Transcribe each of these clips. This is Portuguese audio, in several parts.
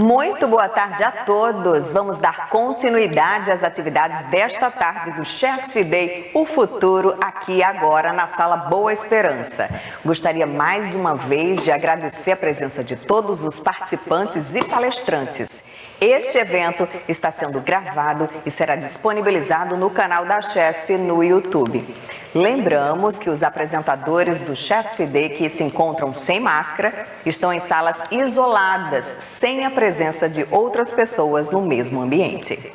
Muito boa tarde a todos. Vamos dar continuidade às atividades desta tarde do Chesf Day, o futuro aqui e agora na Sala Boa Esperança. Gostaria mais uma vez de agradecer a presença de todos os participantes e palestrantes. Este evento está sendo gravado e será disponibilizado no canal da Chesf no YouTube. Lembramos que os apresentadores do Chesf Day que se encontram sem máscara estão em salas isoladas, sem a presença de outras pessoas no mesmo ambiente.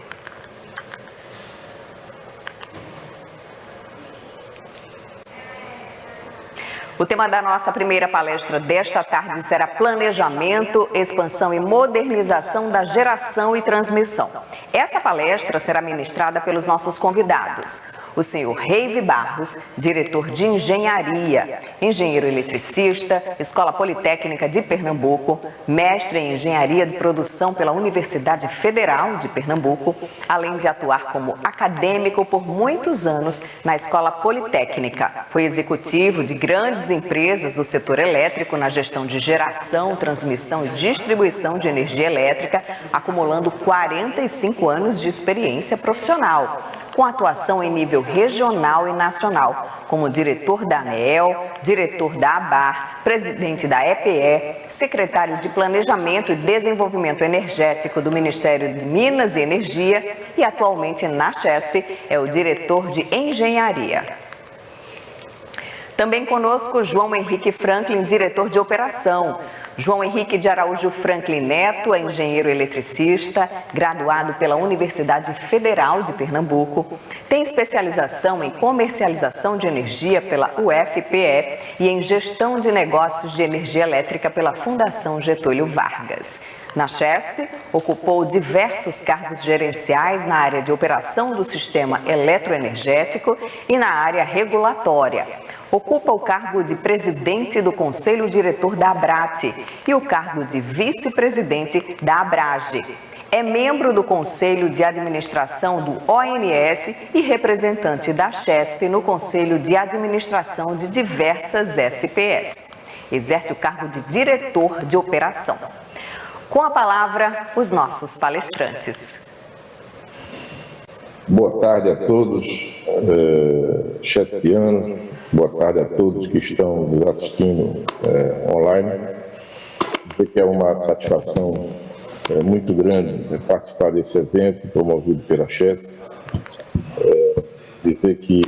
O tema da nossa primeira palestra desta tarde será Planejamento, Expansão e Modernização da Geração e Transmissão. Essa palestra será ministrada pelos nossos convidados. O senhor Reive Barros, diretor de Engenharia, engenheiro eletricista, Escola Politécnica de Pernambuco, mestre em Engenharia de Produção pela Universidade Federal de Pernambuco, além de atuar como acadêmico por muitos anos na Escola Politécnica. Foi executivo de grandes empresas do setor elétrico na gestão de geração, transmissão e distribuição de energia elétrica, acumulando 45 anos de experiência profissional, com atuação em nível regional e nacional, como diretor da ANEEL, diretor da ABAR, presidente da EPE, secretário de Planejamento e Desenvolvimento Energético do Ministério de Minas e Energia e atualmente na Chesf é o diretor de Engenharia. Também conosco João Henrique Franklin, diretor de operação. João Henrique de Araújo Franklin Neto é engenheiro eletricista, graduado pela Universidade Federal de Pernambuco, tem especialização em comercialização de energia pela UFPE e em gestão de negócios de energia elétrica pela Fundação Getúlio Vargas. Na Chesf, ocupou diversos cargos gerenciais na área de operação do sistema eletroenergético e na área regulatória. Ocupa o cargo de presidente do Conselho Diretor da Abrate e o cargo de vice-presidente da Abrage. É membro do Conselho de Administração do ONS e representante da Chesf no Conselho de Administração de diversas SPS. Exerce o cargo de diretor de operação. Com a palavra, os nossos palestrantes. Boa tarde a todos, chesfianos. Boa tarde a todos que estão nos assistindo online. Dizer que é uma satisfação muito grande participar desse evento promovido pela Chesf. Dizer que,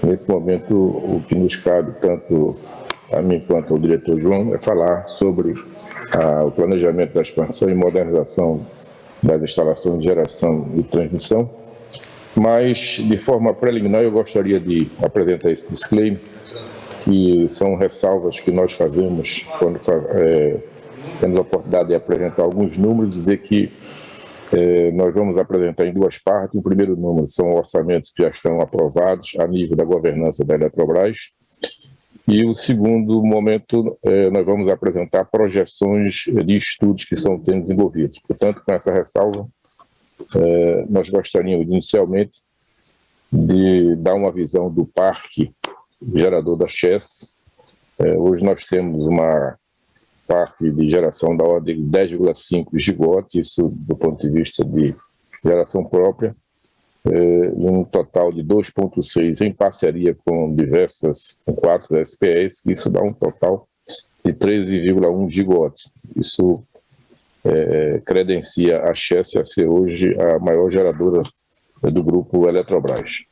nesse momento, o que nos cabe, tanto a mim quanto ao diretor João, é falar sobre o planejamento da expansão e modernização das instalações de geração e transmissão. Mas, de forma preliminar, eu gostaria de apresentar esse disclaimer, que são ressalvas que nós fazemos quando temos a oportunidade de apresentar alguns números, dizer que nós vamos apresentar em duas partes. O primeiro número são orçamentos que já estão aprovados a nível da governança da Eletrobras, e o segundo momento nós vamos apresentar projeções de estudos que estão sendo desenvolvidos. Portanto, com essa ressalva, nós gostaríamos inicialmente de dar uma visão do parque gerador da Chesf. Hoje nós temos uma parque de geração da ordem de 10,5 gigawatts, isso do ponto de vista de geração própria, e um total de 2,6 em parceria com com 4 SPS, isso dá um total de 13,1 gigawatts. Isso credencia a Chesf a ser hoje a maior geradora do grupo Eletrobras.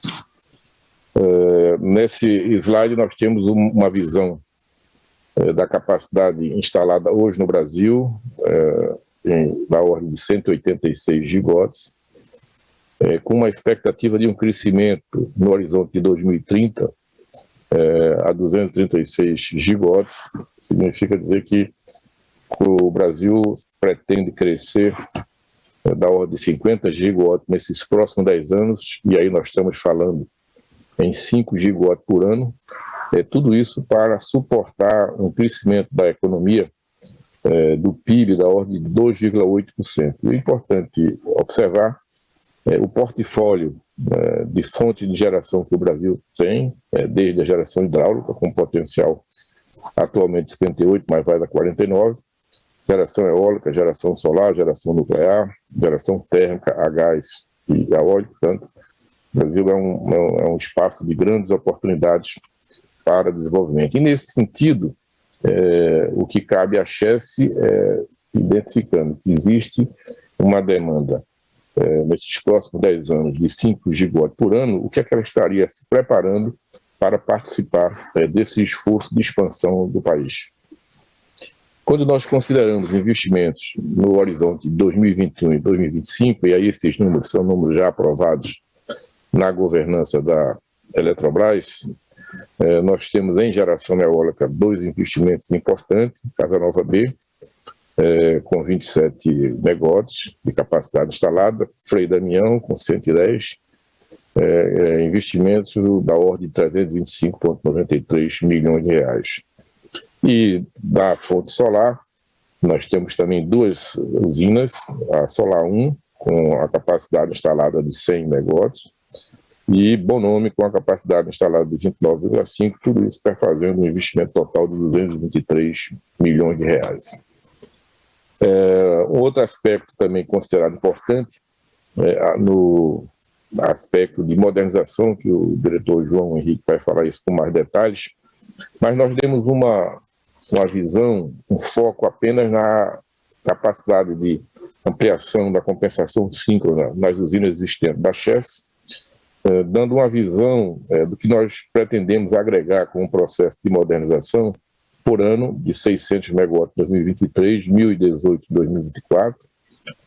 Nesse slide nós temos uma visão da capacidade instalada hoje no Brasil, da ordem de 186 gigawatts, com uma expectativa de um crescimento no horizonte de 2030 a 236 gigawatts. Significa dizer que o Brasil pretende crescer da ordem de 50 gigawatts nesses próximos 10 anos, e aí nós estamos falando em 5 gigawatts por ano. Tudo isso para suportar um crescimento da economia do PIB da ordem de 2,8%. É importante observar o portfólio de fontes de geração que o Brasil tem, desde a geração hidráulica, com potencial atualmente 78, mas vai a 49, geração eólica, geração solar, geração nuclear, geração térmica, a gás e a óleo. Portanto, o Brasil é um espaço de grandes oportunidades para desenvolvimento. E, nesse sentido, o que cabe à Chesf é identificando que existe uma demanda nesses próximos 10 anos de 5 gigawatts por ano, o que é que ela estaria se preparando para participar desse esforço de expansão do país. Quando nós consideramos investimentos no horizonte de 2021 e 2025, e aí esses números são números já aprovados na governança da Eletrobras, nós temos em geração eólica 2 investimentos importantes, Casa Nova B, com 27 megawatts de capacidade instalada, Frei Damião com 110, investimentos da ordem de 325,93 milhões de reais. E da fonte solar, nós temos também 2 usinas, a Solar 1, com a capacidade instalada de 100 megawatts, e Bonome, com a capacidade instalada de 29,5, tudo isso está fazendo um investimento total de 223 milhões de reais. Um outro aspecto também considerado importante, no aspecto de modernização, que o diretor João Henrique vai falar isso com mais detalhes, mas nós demos uma visão, um foco apenas na capacidade de ampliação da compensação síncrona nas usinas existentes da Chesf, dando uma visão do que nós pretendemos agregar com o processo de modernização por ano de 600 megawatts em 2023, 1.018 em 2024,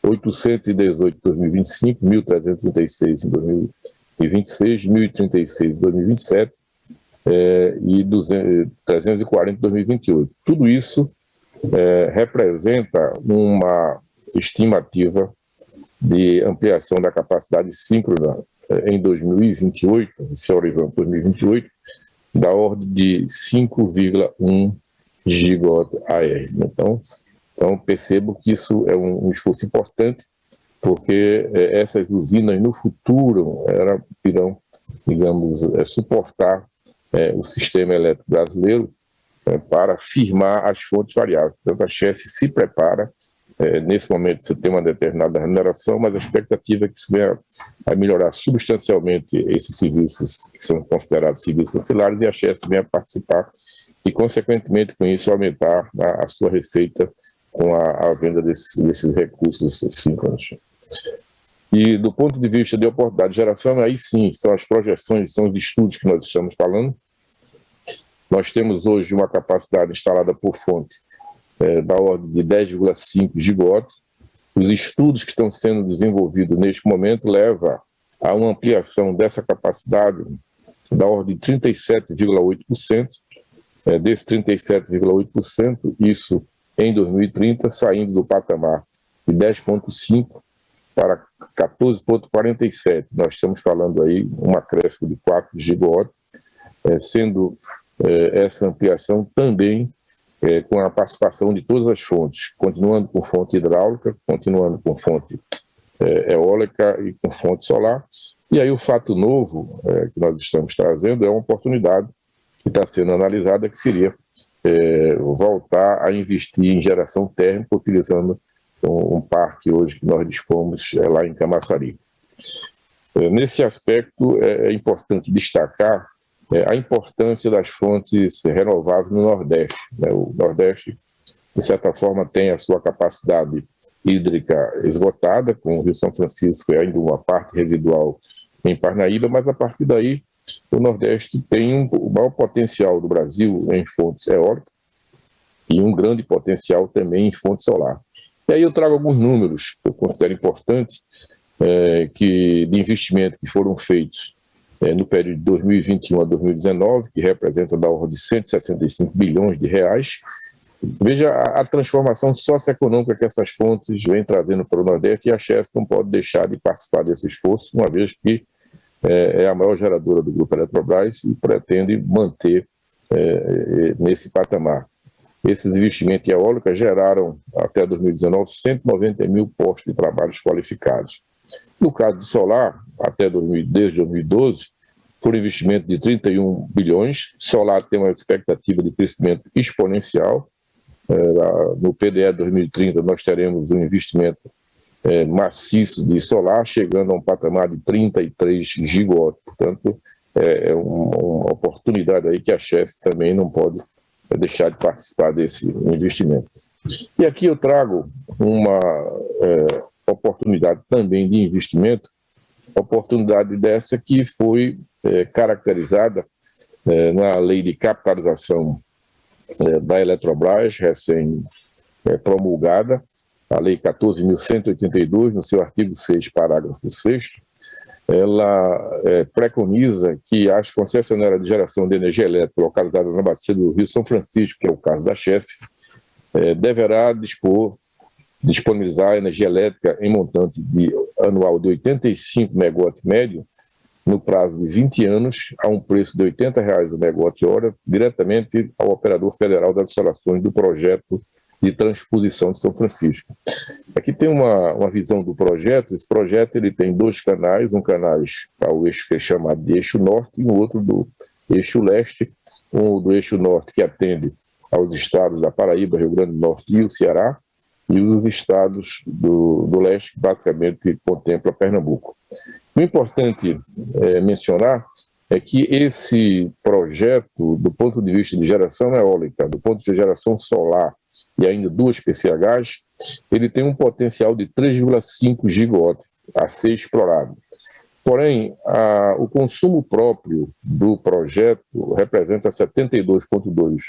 818 em 2025, 1.336 em 2026, 1.036 em 2027, e 340 em 2028. Tudo isso representa uma estimativa de ampliação da capacidade síncrona em 2028, esse horizonte 2028, da ordem de 5,1 gigawatt-AR. Então, percebo que isso é um esforço importante, porque essas usinas no futuro irão, digamos, suportar o sistema elétrico brasileiro para firmar as fontes variáveis. Portanto, a Chesf se prepara, nesse momento você tem uma determinada remuneração, mas a expectativa é que isso venha a melhorar substancialmente esses serviços que são considerados serviços ancilares, e a Chesf venha participar e, consequentemente, com isso, aumentar a sua receita com a venda desses recursos síncronos. E, do ponto de vista de oportunidade de geração, aí sim, são as projeções, são os estudos que nós estamos falando. Nós temos hoje uma capacidade instalada por fonte da ordem de 10,5 gigawatts. Os estudos que estão sendo desenvolvidos neste momento levam a uma ampliação dessa capacidade da ordem de 37,8%, desse 37,8%, isso em 2030, saindo do patamar de 10,5% para 14,47%. Nós estamos falando aí um acréscimo de 4 gigawatts, sendo essa ampliação também com a participação de todas as fontes, continuando com fonte hidráulica, continuando com fonte eólica e com fonte solar. E aí o fato novo que nós estamos trazendo é uma oportunidade que está sendo analisada, que seria voltar a investir em geração térmica, utilizando um parque hoje que nós dispomos lá em Camaçari. Nesse aspecto, é importante destacar a importância das fontes renováveis no Nordeste. O Nordeste, de certa forma, tem a sua capacidade hídrica esgotada, com o Rio São Francisco e ainda uma parte residual em Parnaíba, mas a partir daí o Nordeste tem o maior potencial do Brasil em fontes eólicas e um grande potencial também em fonte solar. E aí eu trago alguns números que eu considero importantes de investimento que foram feitos no período de 2021 a 2019, que representa da ordem de 165 bilhões de reais. Veja a transformação socioeconômica que essas fontes vêm trazendo para o Nordeste, e a Chesf não pode deixar de participar desse esforço, uma vez que é a maior geradora do Grupo Eletrobras e pretende manter nesse patamar. Esses investimentos em eólica geraram, até 2019, 190 mil postos de trabalho qualificados. No caso de solar, desde 2012, foram investimentos de 31 bilhões. Solar tem uma expectativa de crescimento exponencial. no PDE 2030 nós teremos um investimento maciço de solar, chegando a um patamar de 33 gigawatts. Portanto, é uma oportunidade aí que a Chesf também não pode deixar de participar desse investimento. E aqui eu trago uma oportunidade também de investimento, oportunidade dessa que foi caracterizada na lei de capitalização da Eletrobras, recém-promulgada, a Lei 14.182, no seu artigo 6, parágrafo 6º, ela preconiza que as concessionárias de geração de energia elétrica localizadas na bacia do Rio São Francisco, que é o caso da Chesf, deverá disponibilizar energia elétrica em montante anual de 85 megawatts médio, no prazo de 20 anos, a um preço de R$ 80 o megawatt-hora, diretamente ao operador federal das instalações do projeto de transposição de São Francisco. Aqui tem uma visão do projeto. Esse projeto ele tem dois canais, um canal para o eixo que é chamado de eixo norte e um outro do eixo leste, um do eixo norte que atende aos estados da Paraíba, Rio Grande do Norte e o Ceará, e os estados do leste que basicamente contempla Pernambuco. O importante mencionar é que esse projeto, do ponto de vista de geração eólica, do ponto de vista de geração solar e ainda duas PCHs, ele tem um potencial de 3,5 gigawatts a ser explorado. Porém, o consumo próprio do projeto representa 72,2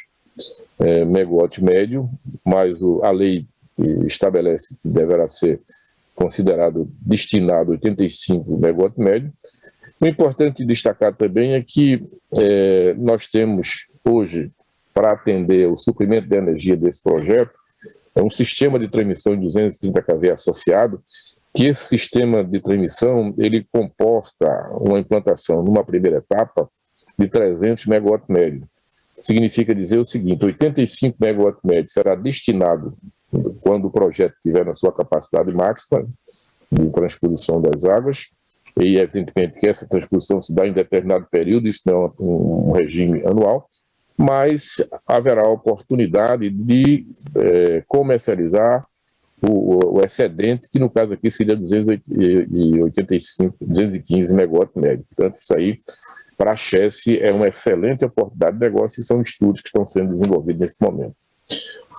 megawatts médio, mas a lei estabelece que deverá ser considerado destinado a 85 megawatts médio. O importante destacar também é que nós temos hoje, para atender o suprimento de energia desse projeto, um sistema de transmissão de 230 kV associado, que esse sistema de transmissão ele comporta uma implantação numa primeira etapa de 300 megawatts médio. Significa dizer o seguinte: 85 megawatts médio será destinado, quando o projeto tiver na sua capacidade máxima de transposição das águas, e evidentemente que essa transposição se dá em determinado período, isso não é um regime anual, mas haverá oportunidade de comercializar o excedente, que no caso aqui seria 215 megawatts médio. Portanto, isso aí, para a Chesf, é uma excelente oportunidade de negócio e são estudos que estão sendo desenvolvidos nesse momento.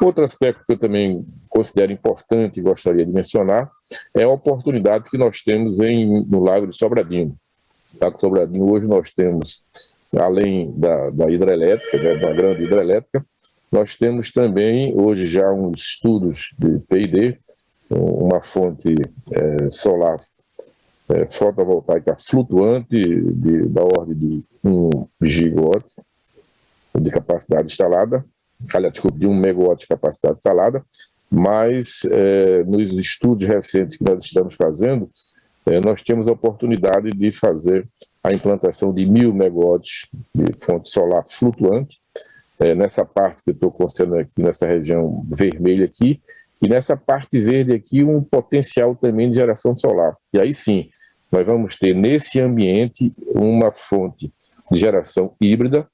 Outro aspecto que eu também considero importante e gostaria de mencionar é a oportunidade que nós temos no Lago de Sobradinho. No Lago de Sobradinho, hoje nós temos, além da hidrelétrica, da grande hidrelétrica, nós temos também hoje já uns estudos de P&D, uma fonte solar fotovoltaica flutuante da ordem de 1 gigawatt de capacidade instalada, de 1 megawatt de capacidade instalada, mas nos estudos recentes que nós estamos fazendo, nós temos a oportunidade de fazer a implantação de 1.000 megawatts de fonte solar flutuante, nessa parte que eu estou considerando aqui, nessa região vermelha aqui, e nessa parte verde aqui um potencial também de geração solar. E aí sim, nós vamos ter nesse ambiente uma fonte de geração híbrida,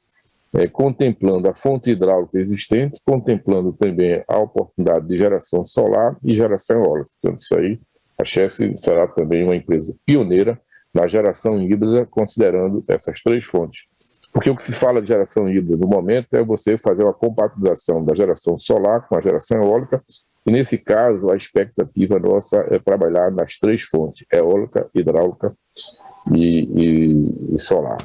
contemplando a fonte hidráulica existente, contemplando também a oportunidade de geração solar e geração eólica. Portanto, isso aí, a Chesf será também uma empresa pioneira na geração híbrida, considerando essas três fontes. Porque o que se fala de geração híbrida no momento é você fazer uma compatibilização da geração solar com a geração eólica, e nesse caso a expectativa nossa é trabalhar nas três fontes, eólica, hidráulica e solar.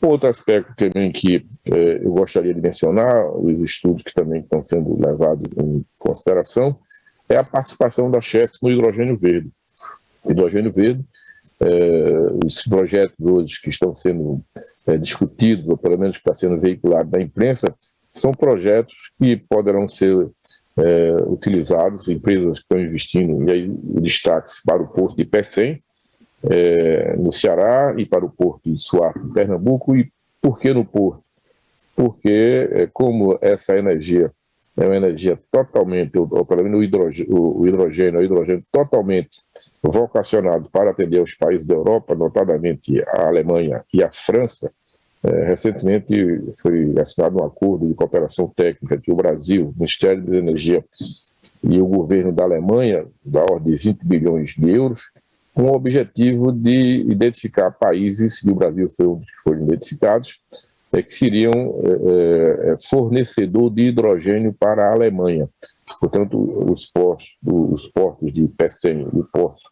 Outro aspecto também que eu gostaria de mencionar, os estudos que também estão sendo levados em consideração, é a participação da Chesf no hidrogênio verde. Hidrogênio verde, os projetos hoje que estão sendo discutidos, ou pelo menos que está sendo veiculado na imprensa, são projetos que poderão ser utilizados, empresas que estão investindo, e aí o destaque para o Porto de Pecém, no Ceará, e para o Porto de Suape, em Pernambuco. E por que no Porto? Porque como essa energia é uma energia totalmente, ou pelo menos o hidrogênio é um hidrogênio totalmente vocacionado para atender os países da Europa, notadamente a Alemanha e a França, Recentemente foi assinado um acordo de cooperação técnica entre o Brasil, o Ministério da Energia e o governo da Alemanha, da ordem de 20 bilhões de euros, com o objetivo de identificar países, e o Brasil foi um dos que foram identificados, que seriam fornecedor de hidrogênio para a Alemanha. Portanto, os portos de Pecém e o porto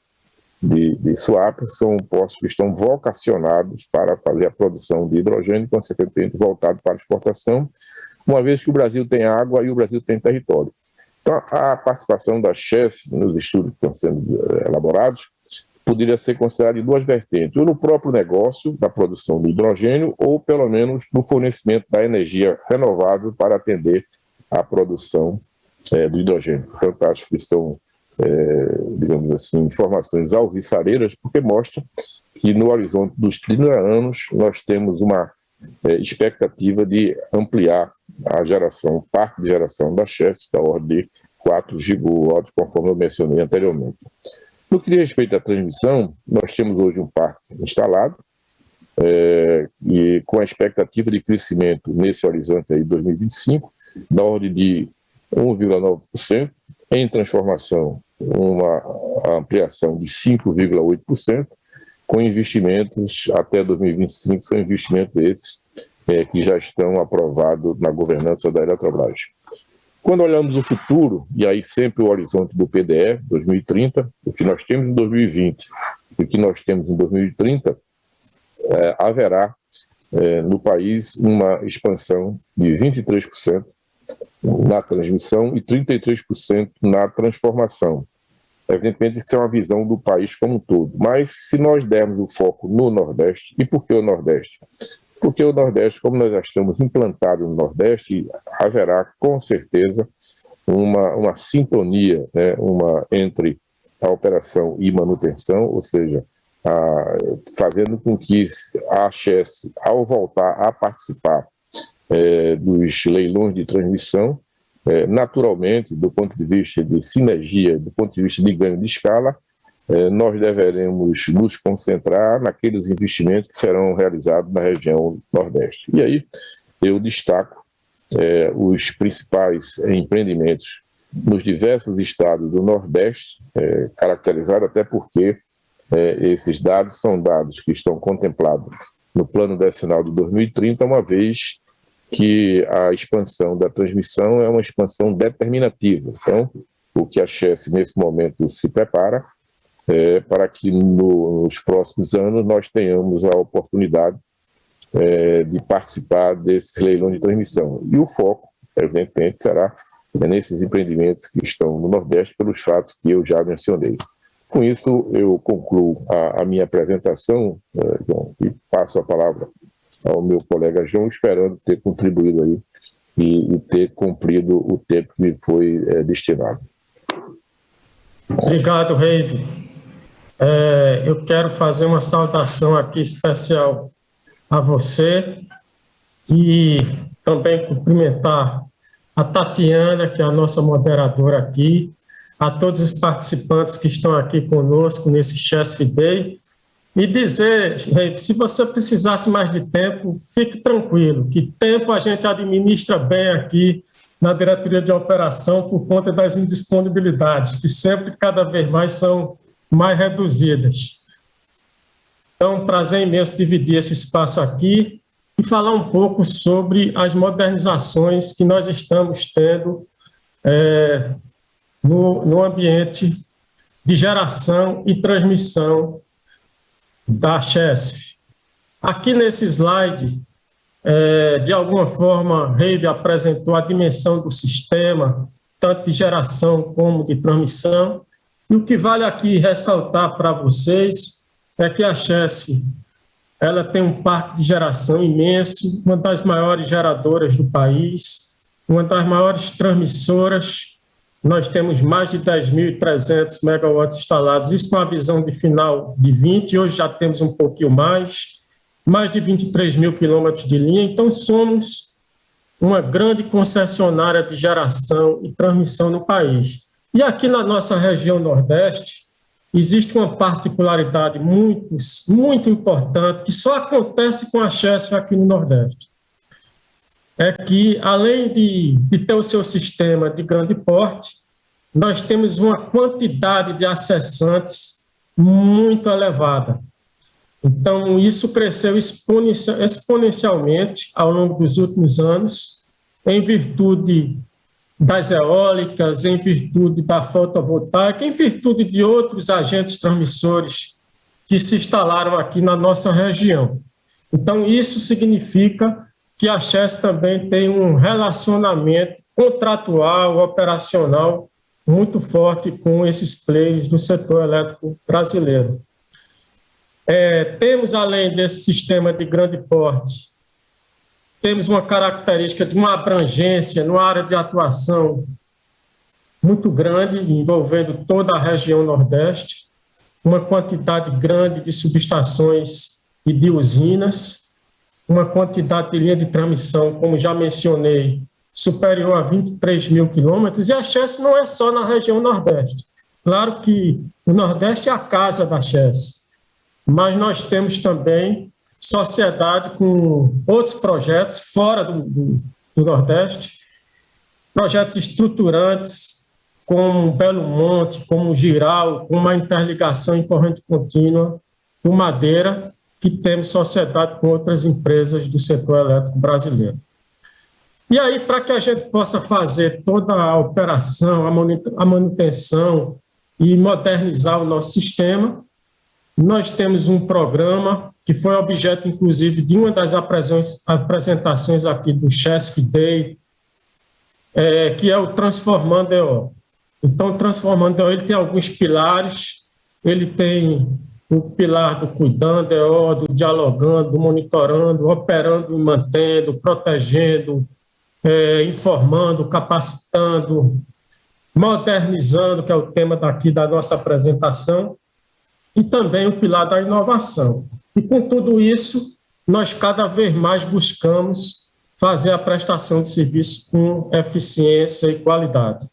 de Suape são postos que estão vocacionados para fazer a produção de hidrogênio, consequentemente voltado para a exportação, uma vez que o Brasil tem água e o Brasil tem território. Então, a participação da CHESF nos estudos que estão sendo elaborados poderia ser considerada de duas vertentes, ou no próprio negócio da produção de hidrogênio, ou pelo menos no fornecimento da energia renovável para atender à produção do hidrogênio. Portanto, acho que são, digamos assim, informações alvissareiras, porque mostram que no horizonte dos 30 anos nós temos uma expectativa de ampliar a geração, o parque de geração da CHESF, da ordem de 4 gigawatts, conforme eu mencionei anteriormente. No que diz respeito à transmissão, nós temos hoje um parque instalado, e com a expectativa de crescimento nesse horizonte aí de 2025, da ordem de 1,9%, em transformação, uma ampliação de 5,8%, com investimentos até 2025, são investimentos esses que já estão aprovados na governança da Eletrobras. Quando olhamos o futuro, e aí sempre o horizonte do PDE, 2030, o que nós temos em 2020 e o que nós temos em 2030, haverá no país uma expansão de 23% na transmissão e 33% na transformação. Evidentemente, isso é uma visão do país como um todo, mas se nós dermos o foco no Nordeste, e por que o Nordeste? Porque o Nordeste, como nós já estamos implantados no Nordeste, haverá com certeza uma sintonia, né, entre a operação e manutenção, ou seja, fazendo com que a CHESF, ao voltar a participar dos leilões de transmissão, naturalmente, do ponto de vista de sinergia, do ponto de vista de ganho de escala, nós deveremos nos concentrar naqueles investimentos que serão realizados na região Nordeste. E aí eu destaco os principais empreendimentos nos diversos estados do Nordeste, caracterizados até porque esses dados são dados que estão contemplados no Plano Decenal de 2030, uma vez que a expansão da transmissão é uma expansão determinativa. Então, o que a CHESF nesse momento se prepara para que nos próximos anos nós tenhamos a oportunidade de participar desse leilão de transmissão. E o foco, evidentemente, será nesses empreendimentos que estão no Nordeste, pelos fatos que eu já mencionei. Com isso, eu concluo a minha apresentação, João, e passo a palavra ao meu colega João, esperando ter contribuído aí e ter cumprido o tempo que me foi destinado. Obrigado, Reive. Eu quero fazer uma saudação aqui especial a você e também cumprimentar a Tatiana, que é a nossa moderadora aqui, a todos os participantes que estão aqui conosco nesse CHESF Day, e dizer, Reive, se você precisasse mais de tempo, fique tranquilo, que tempo a gente administra bem aqui na diretoria de operação por conta das indisponibilidades, que sempre, cada vez mais, são mais reduzidas. Então, um prazer imenso dividir esse espaço aqui e falar um pouco sobre as modernizações que nós estamos tendo no ambiente de geração e transmissão da CHESF. Aqui nesse slide, de alguma forma, Reive apresentou a dimensão do sistema, tanto de geração como de transmissão, e o que vale aqui ressaltar para vocês é que a CHESF ela tem um parque de geração imenso, uma das maiores geradoras do país, uma das maiores transmissoras. Nós temos mais de 10.300 megawatts instalados, isso com a visão de final de 20, hoje já temos um pouquinho mais de 23 mil quilômetros de linha, então somos uma grande concessionária de geração e transmissão no país. E aqui na nossa região Nordeste, existe uma particularidade muito importante que só acontece com a Chesf aqui no Nordeste. É que, além de ter o seu sistema de grande porte, nós temos uma quantidade de acessantes muito elevada. Então, isso cresceu exponencialmente ao longo dos últimos anos, em virtude das eólicas, em virtude da fotovoltaica, em virtude de outros agentes transmissores que se instalaram aqui na nossa região. Então, isso significa que a Chesf também tem um relacionamento contratual, operacional, muito forte com esses players do setor elétrico brasileiro. Temos, além desse sistema de grande porte, temos uma característica de uma abrangência numa área de atuação muito grande, envolvendo toda a região Nordeste, uma quantidade grande de subestações e de usinas, uma quantidade de linha de transmissão, como já mencionei, superior a 23 mil quilômetros, e a Chesf não é só na região Nordeste. Claro que o Nordeste é a casa da Chesf, mas nós temos também sociedade com outros projetos fora do Nordeste, projetos estruturantes como Belo Monte, como Giral, com uma interligação em corrente contínua do Madeira, que temos sociedade com outras empresas do setor elétrico brasileiro. E aí, para que a gente possa fazer toda a operação, a manutenção e modernizar o nosso sistema, nós temos um programa que foi objeto, inclusive, de uma das apresentações aqui do Chesf Day, que é o Transformando EO. Então, o Transformando EO ele tem alguns pilares, ele tem o pilar do cuidando EO, do dialogando, do monitorando, operando e mantendo, protegendo, informando, capacitando, modernizando, que é o tema daqui da nossa apresentação, e também o pilar da inovação. E com tudo isso, nós cada vez mais buscamos fazer a prestação de serviço com eficiência e qualidade.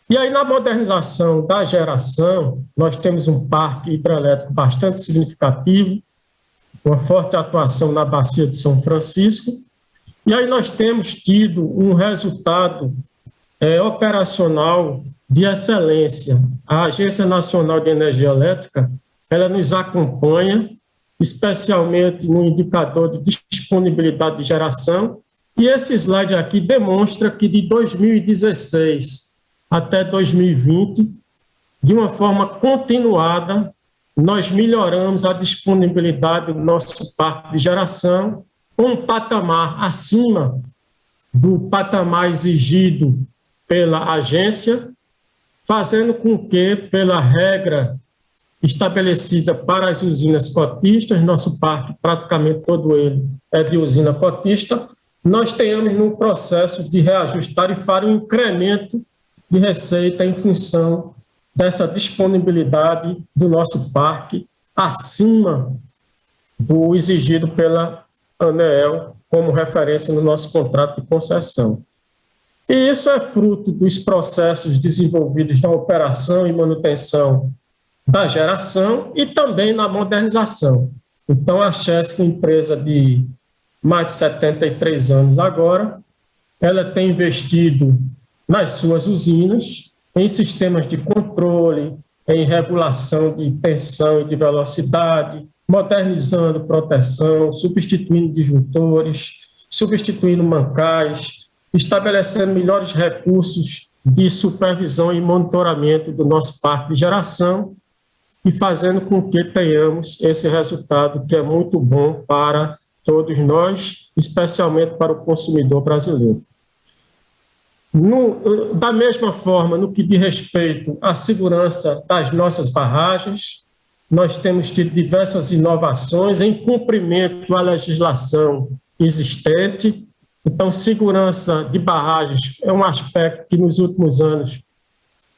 E aí, na modernização da geração, nós temos um parque hidrelétrico bastante significativo, uma forte atuação na Bacia de São Francisco, e aí nós temos tido um resultado operacional de excelência. A Agência Nacional de Energia Elétrica, ela nos acompanha, especialmente no indicador de disponibilidade de geração, e esse slide aqui demonstra que de 2016 até 2020, de uma forma continuada, nós melhoramos a disponibilidade do nosso parque de geração, um patamar acima do patamar exigido pela agência, fazendo com que, pela regra estabelecida para as usinas cotistas, nosso parque, praticamente todo ele é de usina cotista, nós tenhamos no processo de reajuste tarifário um incremento de receita em função dessa disponibilidade do nosso parque acima do exigido pela ANEEL como referência no nosso contrato de concessão. E isso é fruto dos processos desenvolvidos na operação e manutenção da geração e também na modernização. Então, a Chesf, empresa de mais de 73 anos agora, ela tem investido nas suas usinas, em sistemas de controle, em regulação de tensão e de velocidade, modernizando proteção, substituindo disjuntores, substituindo mancais, estabelecendo melhores recursos de supervisão e monitoramento do nosso parque de geração e fazendo com que tenhamos esse resultado que é muito bom para todos nós, especialmente para o consumidor brasileiro. Da mesma forma, no que diz respeito à segurança das nossas barragens, nós temos tido diversas inovações em cumprimento à legislação existente. Então, segurança de barragens é um aspecto que nos últimos anos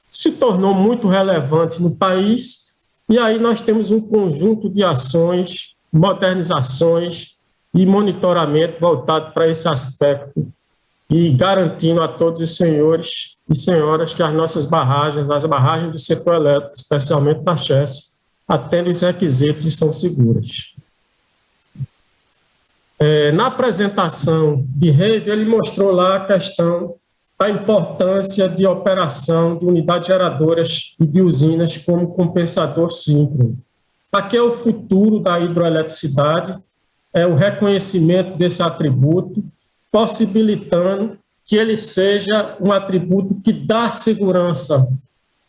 se tornou muito relevante no país, e aí nós temos um conjunto de ações, modernizações e monitoramento voltado para esse aspecto e garantindo a todos os senhores e senhoras que as nossas barragens, as barragens do setor elétrico, especialmente da CHESF, atendem os requisitos e são seguras. Na apresentação de Reive, ele mostrou lá a questão da importância de operação de unidades geradoras e de usinas como compensador síncrono. Aqui é o futuro da hidroeletricidade, é o reconhecimento desse atributo, possibilitando que ele seja um atributo que dá segurança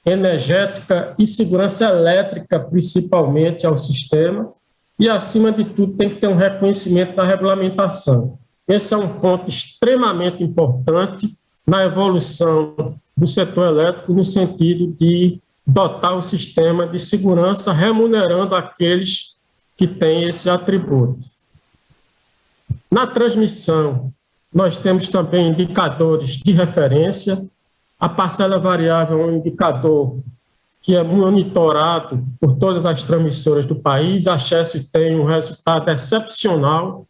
energética e segurança elétrica, principalmente, ao sistema, e, acima de tudo, tem que ter um reconhecimento da regulamentação. Esse é um ponto extremamente importante na evolução do setor elétrico, no sentido de dotar o sistema de segurança, remunerando aqueles que têm esse atributo. Na transmissão, nós temos também indicadores de referência. A parcela variável é um indicador que é monitorado por todas as transmissoras do país. A CHESF tem um resultado excepcional,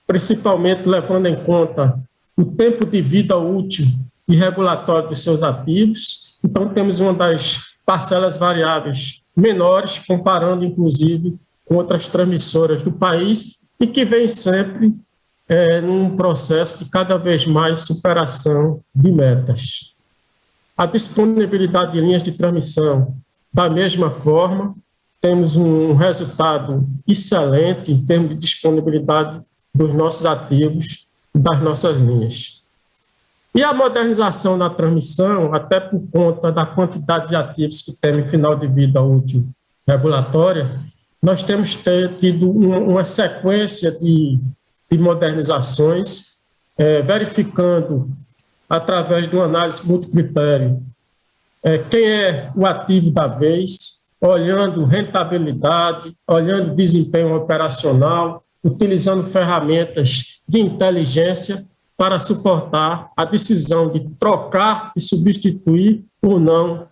principalmente levando em conta o tempo de vida útil e regulatório dos seus ativos. Então, temos uma das parcelas variáveis menores, comparando, inclusive, com outras transmissoras do país, e que vem sempre num processo de cada vez mais superação de metas. A disponibilidade de linhas de transmissão, da mesma forma, temos um resultado excelente em termos de disponibilidade dos nossos ativos e das nossas linhas. E a modernização da transmissão, até por conta da quantidade de ativos que tem em final de vida útil regulatória, nós temos tido uma sequência de modernizações, verificando, através de uma análise multicritério, quem é o ativo da vez, olhando rentabilidade, olhando desempenho operacional, utilizando ferramentas de inteligência para suportar a decisão de trocar e substituir ou não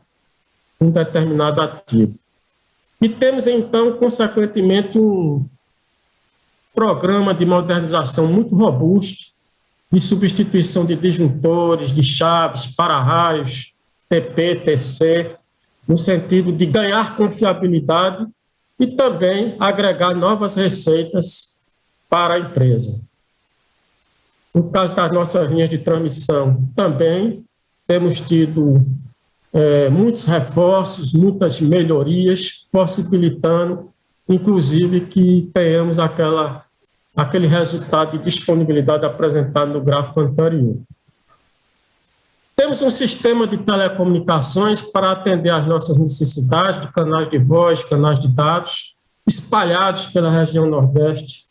um determinado ativo. E temos, então, consequentemente, um programa de modernização muito robusto, de substituição de disjuntores, de chaves, para-raios, TP, TC, no sentido de ganhar confiabilidade e também agregar novas receitas para a empresa. No caso das nossas linhas de transmissão, também temos tido muitos reforços, muitas melhorias, possibilitando, inclusive, que tenhamos aquele resultado de disponibilidade apresentado no gráfico anterior. Temos um sistema de telecomunicações para atender às nossas necessidades de canais de voz, canais de dados, espalhados pela região Nordeste,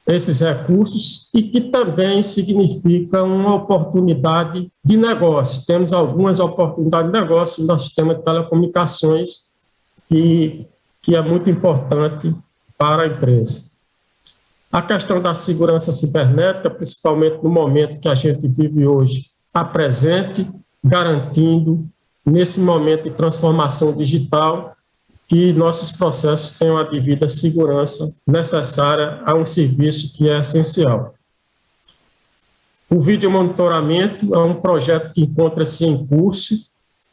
esses recursos, e que também significa uma oportunidade de negócio. Temos algumas oportunidades de negócio no sistema de telecomunicações que é muito importante para a empresa. A questão da segurança cibernética, principalmente no momento que a gente vive hoje, está presente, garantindo, nesse momento de transformação digital, que nossos processos tenham a devida segurança necessária a um serviço que é essencial. O vídeo monitoramento é um projeto que encontra-se em curso,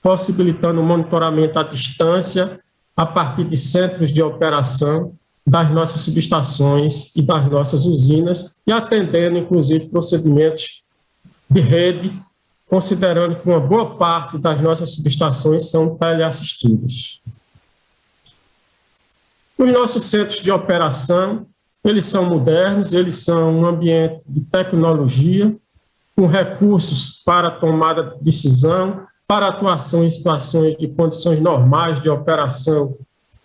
possibilitando o monitoramento à distância, a partir de centros de operação das nossas subestações e das nossas usinas, e atendendo, inclusive, procedimentos de rede, considerando que uma boa parte das nossas subestações são teleassistidas. Os nossos centros de operação, eles são modernos, eles são um ambiente de tecnologia, com recursos para tomada de decisão, para atuação em situações de condições normais de operação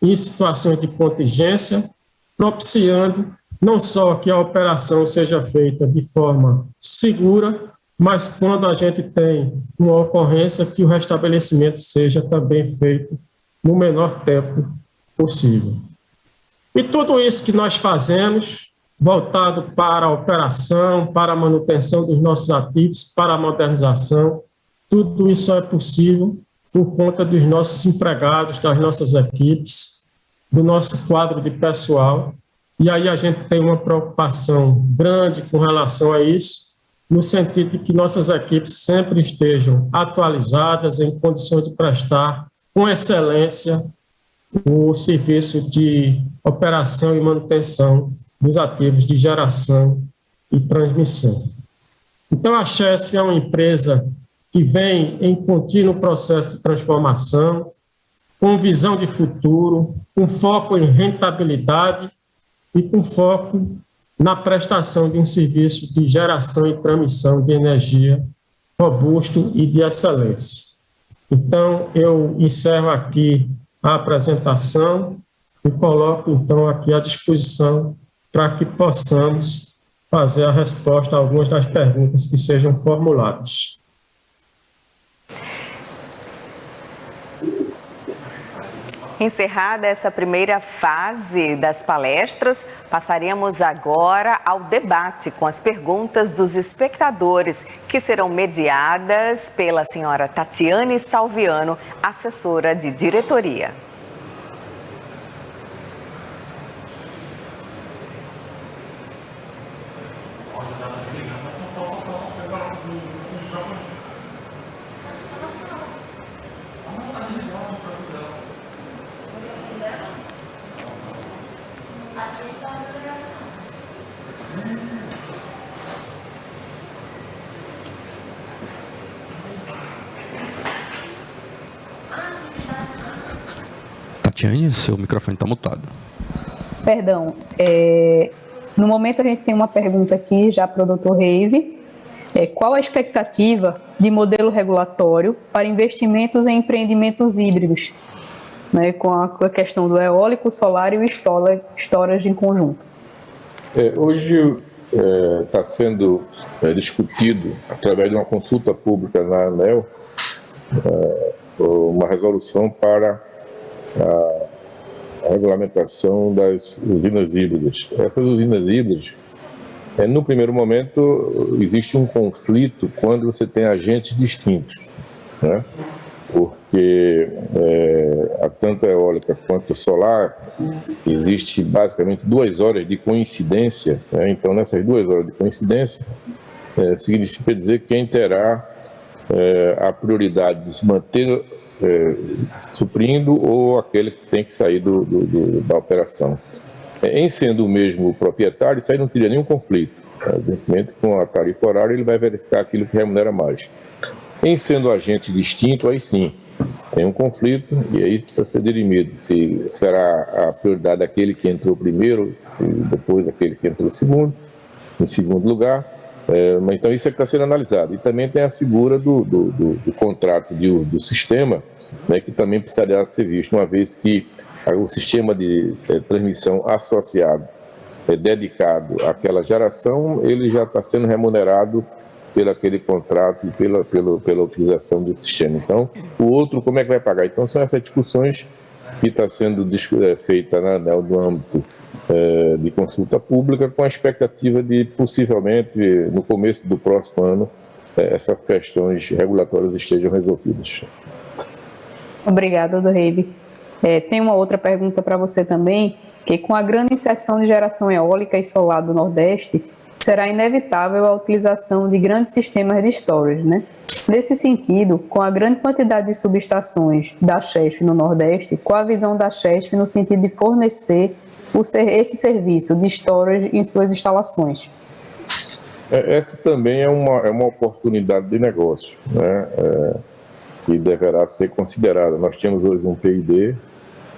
e em situações de contingência, propiciando não só que a operação seja feita de forma segura, mas quando a gente tem uma ocorrência, que o restabelecimento seja também feito no menor tempo possível. E tudo isso que nós fazemos, voltado para a operação, para a manutenção dos nossos ativos, para a modernização, tudo isso é possível por conta dos nossos empregados, das nossas equipes, do nosso quadro de pessoal. E aí a gente tem uma preocupação grande com relação a isso, no sentido de que nossas equipes sempre estejam atualizadas, em condições de prestar com excelência o serviço de operação e manutenção dos ativos de geração e transmissão. Então, a Chesf é uma empresa que vem em contínuo processo de transformação, com visão de futuro, com foco em rentabilidade e com foco na prestação de um serviço de geração e transmissão de energia robusto e de excelência. Então, eu encerro aqui a apresentação e coloco, então, aqui à disposição para que possamos fazer a resposta a algumas das perguntas que sejam formuladas. Encerrada essa primeira fase das palestras, passaremos agora ao debate com as perguntas dos espectadores, que serão mediadas pela senhora Tatiane Salviano, assessora de diretoria. Tatiane, seu microfone está mutado. Perdão. No momento a gente tem uma pergunta aqui já para o Dr. Reive. Qual a expectativa de modelo regulatório para investimentos em empreendimentos híbridos, né, com a questão do eólico, solar e o storage em conjunto? Hoje está sendo discutido, através de uma consulta pública na ANEEL, uma resolução para a regulamentação das usinas híbridas. Essas usinas híbridas, no primeiro momento, existe um conflito quando você tem agentes distintos, né? Porque tanto a eólica quanto a solar, existe basicamente 2 horas de coincidência, né? Então, nessas 2 horas de coincidência, significa dizer que quem terá a prioridade de se manter suprindo ou aquele que tem que sair da operação. Em sendo o mesmo proprietário, isso aí não teria nenhum conflito. Evidentemente, com a tarifa horária, ele vai verificar aquilo que remunera mais. Em sendo agente distinto, aí sim, tem um conflito e aí precisa ser dirimido. Se será a prioridade daquele que entrou primeiro e depois daquele que entrou em segundo lugar. Então, isso é que está sendo analisado. E também tem a figura do contrato do sistema, né, que também precisaria ser visto, uma vez que o sistema de transmissão associado dedicado àquela geração, ele já está sendo remunerado pelo aquele contrato e pela utilização do sistema. Então, o outro, como é que vai pagar? Então, são essas discussões que está sendo feita na ANEEL no âmbito de consulta pública, com a expectativa de, possivelmente, no começo do próximo ano, essas questões regulatórias estejam resolvidas. Obrigada, Dr. Reive. Tem uma outra pergunta para você também, que com a grande inserção de geração eólica e solar do Nordeste, será inevitável a utilização de grandes sistemas de storage, né? Nesse sentido, com a grande quantidade de subestações da Chesf no Nordeste, qual a visão da Chesf no sentido de fornecer esse serviço de storage em suas instalações? Essa também é uma oportunidade de negócio, né? Que deverá ser considerada. Nós temos hoje um PID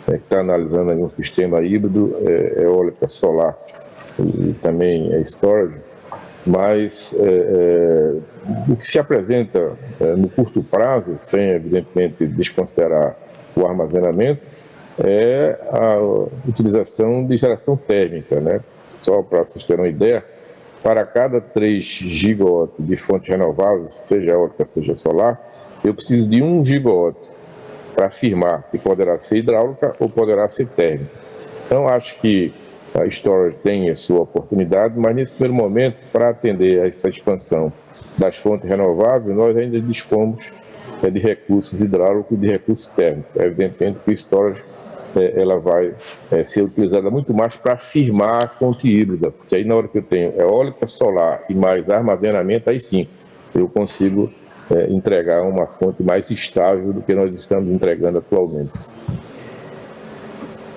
que está analisando aí um sistema híbrido, eólica, solar e também storage, mas o que se apresenta no curto prazo, sem evidentemente desconsiderar o armazenamento, é a utilização de geração térmica, né? Só para vocês terem uma ideia, para cada 3 gigawatts de fontes renováveis, seja eólica, seja solar, eu preciso de 1 gigawatt para afirmar que poderá ser hidráulica ou poderá ser térmica. Então, acho que a storage tem a sua oportunidade, mas nesse primeiro momento, para atender a essa expansão das fontes renováveis, nós ainda dispomos de recursos hidráulicos e de recursos térmicos. Evidentemente que o storage ela vai ser utilizada muito mais para firmar a fonte híbrida, porque aí na hora que eu tenho eólica, solar e mais armazenamento, aí sim eu consigo entregar uma fonte mais estável do que nós estamos entregando atualmente.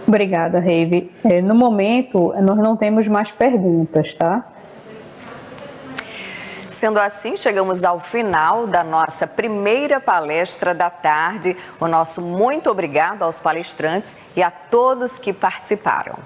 Obrigada, Reive. No momento, nós não temos mais perguntas, tá? Sendo assim, chegamos ao final da nossa primeira palestra da tarde. O nosso muito obrigado aos palestrantes e a todos que participaram.